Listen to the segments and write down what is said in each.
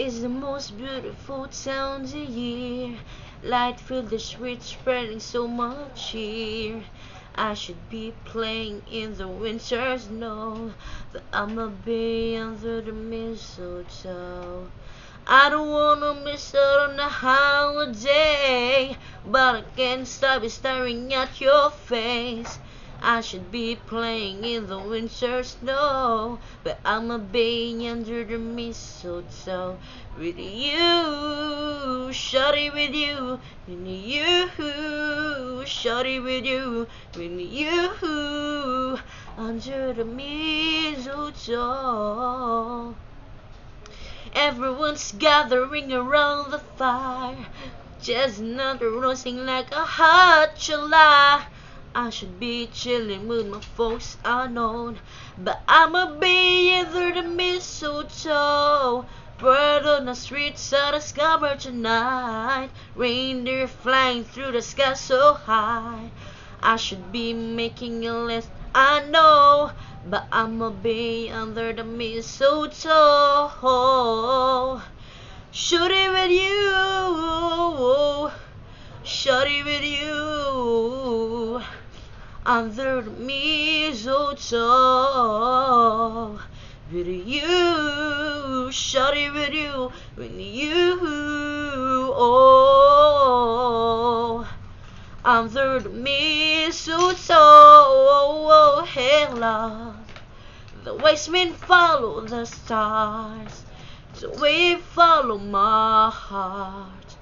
is the most beautiful time of the year. Light filled the streets, spreading so much cheer. I should be playing in the winter snow, but I'ma be under the mistletoe. I don't wanna miss out on the holiday, but I can't stop staring at your face. I should be playing in the winter snow, but I'ma be under the mistletoe with you, shawty, with you, shawty, with you, under the mistletoe. Everyone's gathering around the fire, chestnut roasting like a hot July. I should be chilling with my folks unknown, but I'ma be under the mistletoe. Bird on the streets of the summer tonight, reindeer flying through the sky so high. I should be making a list, I know, but I'ma be under the mistletoe. Shorty with you, shorty with you, under the mistletoe. With you, shorty with you, oh, under the mistletoe. Hey love, the wise men follow the stars, the way follow my heart.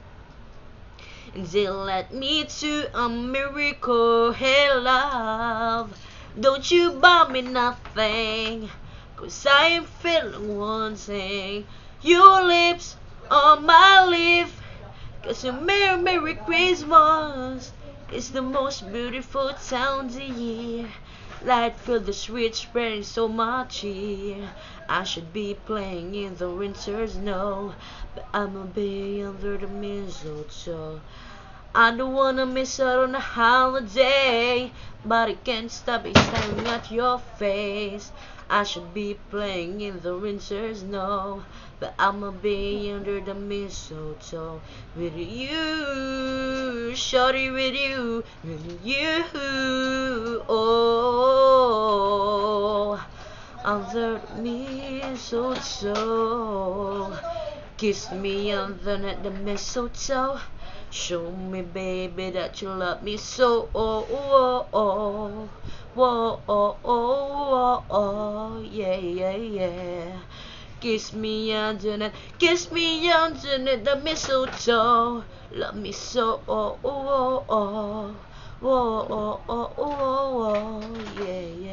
And they led me to a miracle. Hey love, don't you buy me nothing, 'cause I am feeling one thing. Your lips on my lips, 'cause a merry, merry Christmas is the most beautiful time of the year. Light filled the streets, spreading so much cheer. I should be playing in the winter snow, but I'ma be under the mistletoe. I don't wanna miss out on the holiday, but I can't stop staring at your face. I should be playing in the winter snow, but I'ma be under the mistletoe with you, shawty, with you, oh, under the mistletoe. Kiss me under the mistletoe. Show me, baby, that you love me so. Oh, oh, oh, oh, oh, oh, oh, yeah, yeah, yeah. Kiss me under the mistletoe. Love me so. Oh, oh, oh, oh, oh, oh, oh, oh, yeah, yeah.